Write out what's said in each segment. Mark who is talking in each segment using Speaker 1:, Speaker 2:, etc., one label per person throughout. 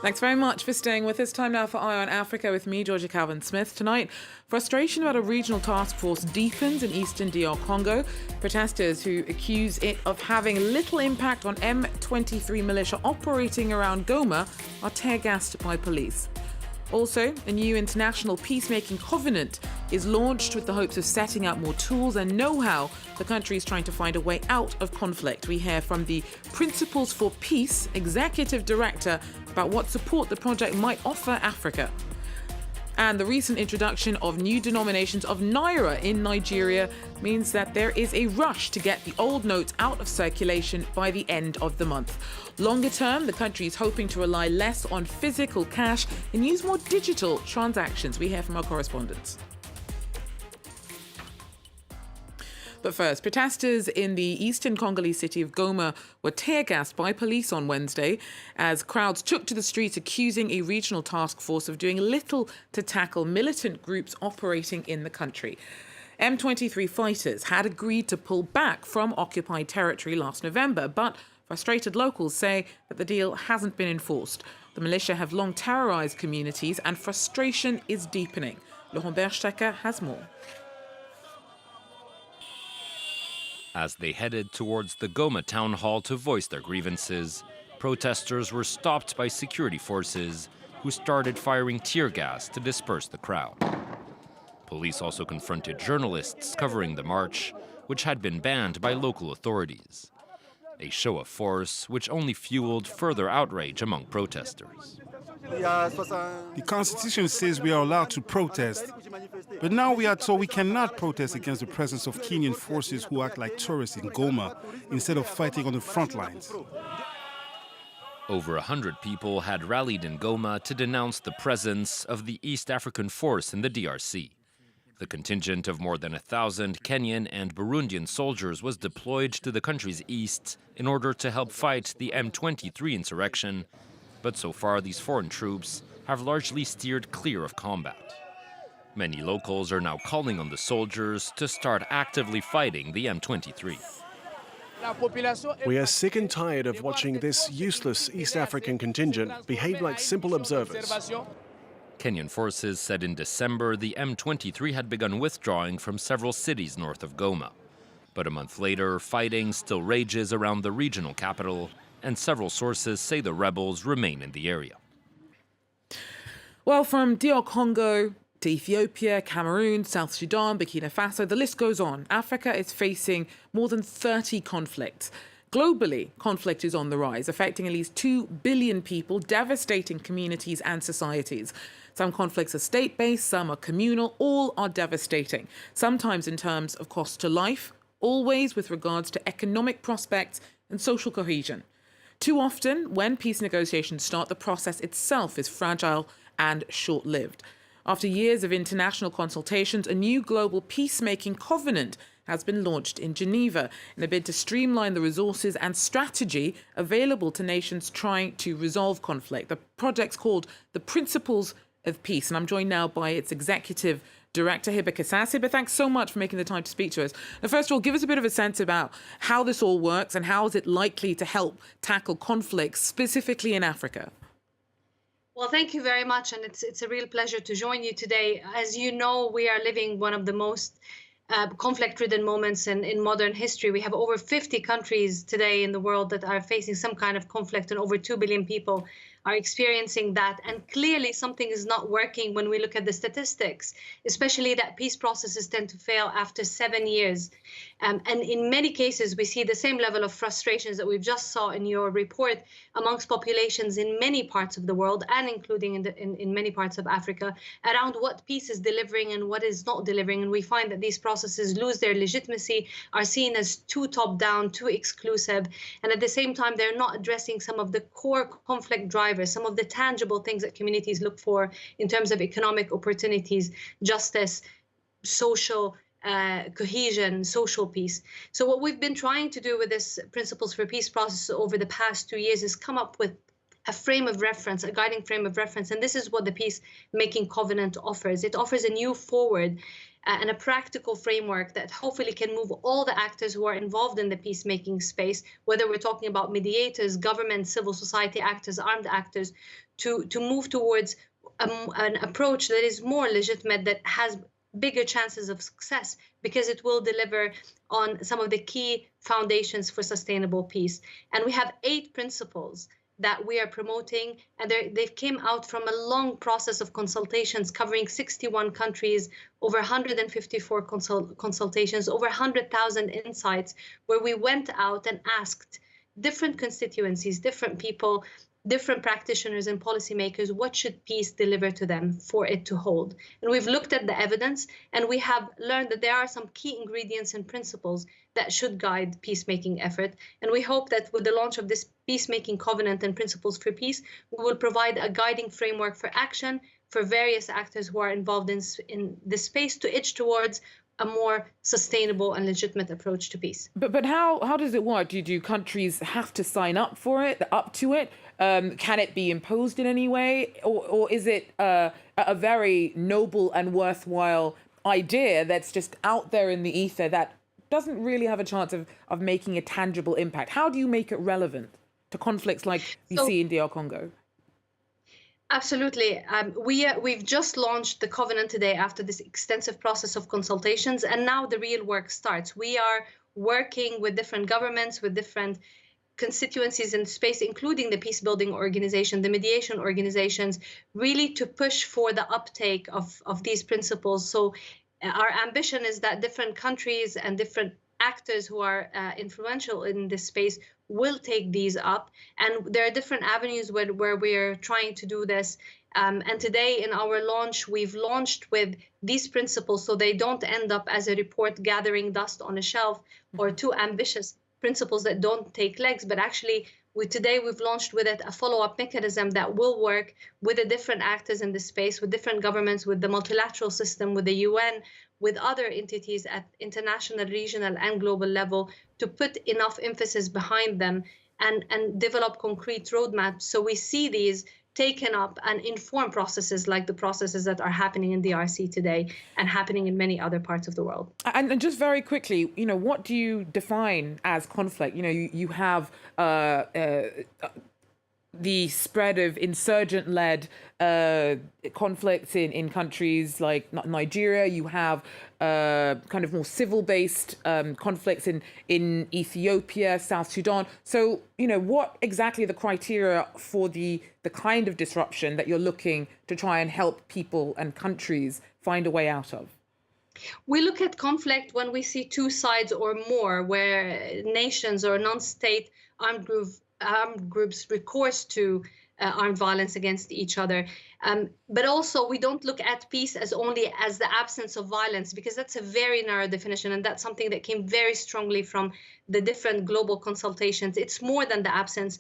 Speaker 1: Thanks very much for staying with us. Time now for Eye on Africa with me, Georgia Calvin-Smith. Tonight, frustration about a regional task force deepens in eastern DR Congo. Protesters who accuse it of having little impact on M23 militia operating around Goma are tear-gassed by police. Also, a new international peacemaking covenant is launched with the hopes of setting out more tools and know-how the country is trying to find a way out of conflict. We hear from the Principles for Peace Executive Director about what support the project might offer Africa. And the recent introduction of new denominations of Naira in Nigeria means that there is a rush to get the old notes out of circulation by the end of the month. Longer term, the country is hoping to rely less on physical cash and use more digital transactions. We hear from our correspondents. But first, protesters in the eastern Congolese city of Goma were tear-gassed by police on Wednesday as crowds took to the streets accusing a regional task force of doing little to tackle militant groups operating in the country. M23 fighters had agreed to pull back from occupied territory last November, but frustrated locals say that the deal hasn't been enforced. The militia have long terrorized communities and frustration is deepening. Laurent Berstecker has more.
Speaker 2: As they headed towards the Goma town hall to voice their grievances, protesters were stopped by security forces who started firing tear gas to disperse the crowd. Police also confronted journalists covering the march, which had been banned by local authorities. A show of force which only fueled further outrage among protesters.
Speaker 3: The Constitution says we are allowed to protest, but now we are told we cannot protest against the presence of Kenyan forces who act like tourists in Goma instead of fighting on the front lines.
Speaker 2: Over 100 people had rallied in Goma to denounce the presence of the East African force in the DRC. The contingent of more than 1,000 Kenyan and Burundian soldiers was deployed to the country's east in order to help fight the M23 insurrection. But so far, these foreign troops have largely steered clear of combat. Many locals are now calling on the soldiers to start actively fighting the M23.
Speaker 4: We are sick and tired of watching this useless East African contingent behave like simple observers.
Speaker 2: Kenyan forces said in December the M23 had begun withdrawing from several cities north of Goma. But a month later, fighting still rages around the regional capital, and several sources say the rebels remain in the area.
Speaker 1: Well, from DR Congo to Ethiopia, Cameroon, South Sudan, Burkina Faso, the list goes on. Africa is facing more than 30 conflicts. Globally, conflict is on the rise, affecting at least 2 billion people, devastating communities and societies. Some conflicts are state-based, some are communal, all are devastating, sometimes in terms of cost to life, always with regards to economic prospects and social cohesion. Too often, when peace negotiations start, the process itself is fragile and short-lived. After years of international consultations, a new global peacemaking covenant has been launched in Geneva in a bid to streamline the resources and strategy available to nations trying to resolve conflict. The project's called the Principles of Peace, and I'm joined now by its executive director, Hiba Qasas. Hiba, thanks so much for making the time to speak to us. Now, first of all, give us a bit of a sense about how this all works and how is it likely to help tackle conflicts, specifically in Africa?
Speaker 5: Well, thank you very much, and it's a real pleasure to join you today. As you know, we are living one of the most conflict-ridden moments in modern history. We have over 50 countries today in the world that are facing some kind of conflict, and over 2 billion people are experiencing that. And clearly something is not working when we look at the statistics, especially that peace processes tend to fail after 7 years. And in many cases, we see the same level of frustrations that we've just saw in your report amongst populations in many parts of the world, and including in many parts of Africa, around what peace is delivering and what is not delivering. And we find that these processes lose their legitimacy, are seen as too top-down, too exclusive, and at the same time, they're not addressing some of the core conflict drivers, some of the tangible things that communities look for in terms of economic opportunities, justice, social cohesion, social peace. So what we've been trying to do with this Principles for Peace process over the past 2 years is come up with a frame of reference, a guiding frame of reference. And this is what the Peacemaking Covenant offers. It offers a new forward and a practical framework that hopefully can move all the actors who are involved in the peacemaking space, whether we're talking about mediators, government, civil society actors, armed actors, to move towards an approach that is more legitimate, that has bigger chances of success, because it will deliver on some of the key foundations for sustainable peace. And we have 8 principles that we are promoting, and they've came out from a long process of consultations covering 61 countries, over 154 consultations, over 100,000 insights, where we went out and asked different constituencies, different people, different practitioners and policymakers, what should peace deliver to them for it to hold? And we've looked at the evidence, and we have learned that there are some key ingredients and principles that should guide peacemaking effort. And we hope that with the launch of this Peacemaking Covenant and Principles for Peace, we will provide a guiding framework for action for various actors who are involved in this space to itch towards a more sustainable and legitimate approach to peace.
Speaker 1: But how does it work? Do countries have to sign up to it? Can it be imposed in any way? Or is it a very noble and worthwhile idea that's just out there in the ether that doesn't really have a chance of making a tangible impact? How do you make it relevant to conflicts like we see in DR Congo?
Speaker 5: Absolutely. We've just launched the Covenant today after this extensive process of consultations, and now the real work starts. We are working with different governments, with different constituencies in space, including the peace building organization, the mediation organizations, really to push for the uptake of these principles. So our ambition is that different countries and different actors who are influential in this space will take these up. And there are different avenues where we're trying to do this. And today in our launch, we've launched with these principles so they don't end up as a report gathering dust on a shelf or too ambitious principles that don't take legs, but actually today we've launched with it a follow-up mechanism that will work with the different actors in the space, with different governments, with the multilateral system, with the UN, with other entities at international, regional, and global level, to put enough emphasis behind them and develop concrete roadmaps so we see these taken up and inform processes like the processes that are happening in DRC today and happening in many other parts of the world.
Speaker 1: And just very quickly, what do you define as conflict? You have the spread of insurgent-led conflicts in countries like Nigeria. You have kind of more civil-based conflicts in Ethiopia, South Sudan. So, what exactly are the criteria for the kind of disruption that you're looking to try and help people and countries find a way out of?
Speaker 5: We look at conflict when we see two sides or more, where nations or non-state armed groups recourse to armed violence against each other. But also, we don't look at peace as only as the absence of violence, because that's a very narrow definition, and that's something that came very strongly from the different global consultations. It's more than the absence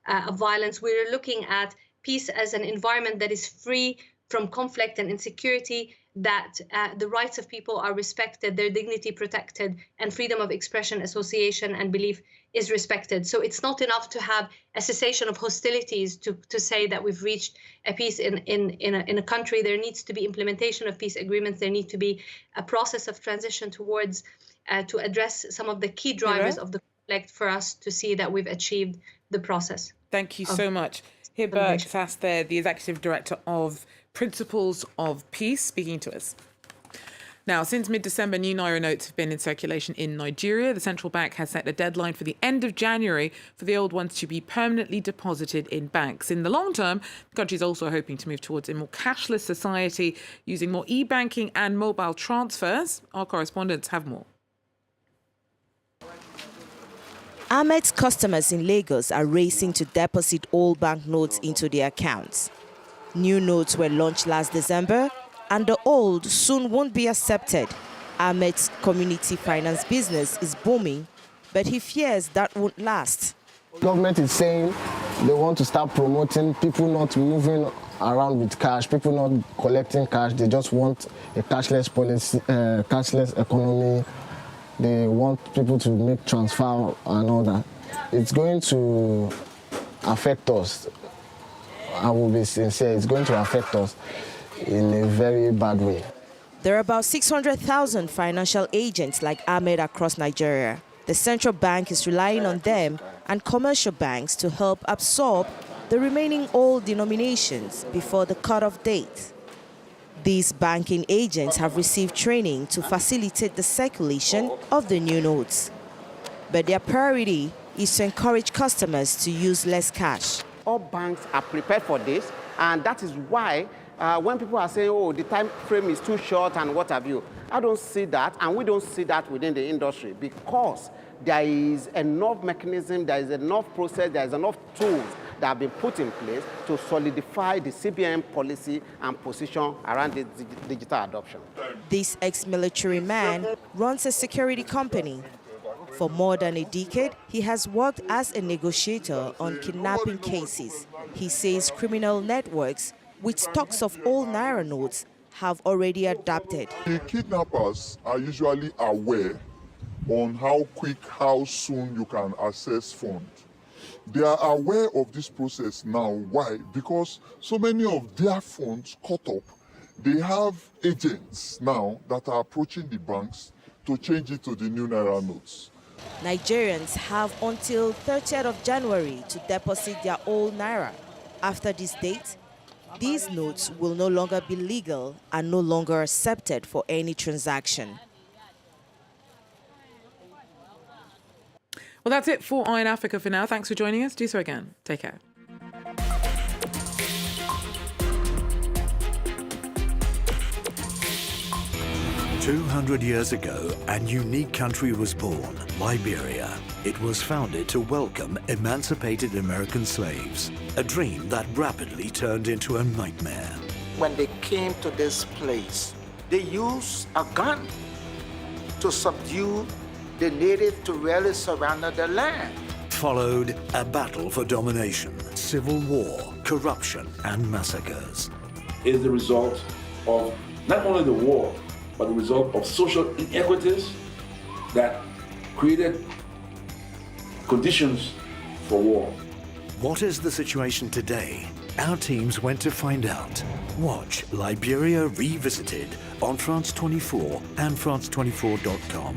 Speaker 5: of violence. We're looking at peace as an environment that is free from conflict and insecurity, that the rights of people are respected, their dignity protected, and freedom of expression, association, and belief is respected. So it's not enough to have a cessation of hostilities to say that we've reached a peace in a country. There needs to be implementation of peace agreements. There needs to be a process of transition towards to address some of the key drivers of the conflict for us to see that we've achieved the process.
Speaker 1: Thank you so much. Hiba Qasas there, the Executive Director of Principles of Peace, speaking to us. Now, since mid-December, new Naira notes have been in circulation in Nigeria. The central bank has set a deadline for the end of January for the old ones to be permanently deposited in banks. In the long term, the country is also hoping to move towards a more cashless society using more e-banking and mobile transfers. Our correspondents have more.
Speaker 6: Ahmed's customers in Lagos are racing to deposit old banknotes into their accounts. New notes were launched last December, and the old soon won't be accepted. Ahmed's community finance business is booming, but he fears that won't last.
Speaker 7: Government is saying they want to start promoting people not moving around with cash, people not collecting cash. They just want a cashless policy, cashless economy. They want people to make transfer and all that. It's going to affect us. I will be sincere, it's going to affect us in a very bad way.
Speaker 6: There are about 600,000 financial agents like Ahmed across Nigeria. The central bank is relying on them and commercial banks to help absorb the remaining old denominations before the cutoff date. These banking agents have received training to facilitate the circulation of the new notes. But their priority is to encourage customers to use less cash.
Speaker 8: All banks are prepared for this, and that is why when people are saying, oh, the time frame is too short and what have you, I don't see that, and we don't see that within the industry, because there is enough mechanism, there is enough process, there is enough tools that have been put in place to solidify the CBN policy and position around the digital adoption.
Speaker 6: This ex-military man runs a security company. For more than a decade, he has worked as a negotiator on kidnapping cases. He says criminal networks with stocks of old Naira notes have already adapted.
Speaker 9: The kidnappers are usually aware on how quick, how soon you can access funds. They are aware of this process now. Why? Because so many of their funds caught up, they have agents now that are approaching the banks to change it to the new Naira notes.
Speaker 6: Nigerians have until 30th of January to deposit their old Naira. After this date, these notes will no longer be legal and no longer accepted for any transaction.
Speaker 1: Well, that's it for Eye in Africa for now. Thanks for joining us. Do so again. Take care.
Speaker 10: 200 years ago, a unique country was born, Liberia. It was founded to welcome emancipated American slaves, a dream that rapidly turned into a nightmare.
Speaker 11: When they came to this place, they used a gun to subdue the natives to really surrender the land.
Speaker 10: Followed a battle for domination, civil war, corruption, and massacres.
Speaker 12: It is the result of not only the war, but the result of social inequities that created conditions for war.
Speaker 10: What is the situation today? Our teams went to find out. Watch Liberia Revisited on France 24 and France24.com.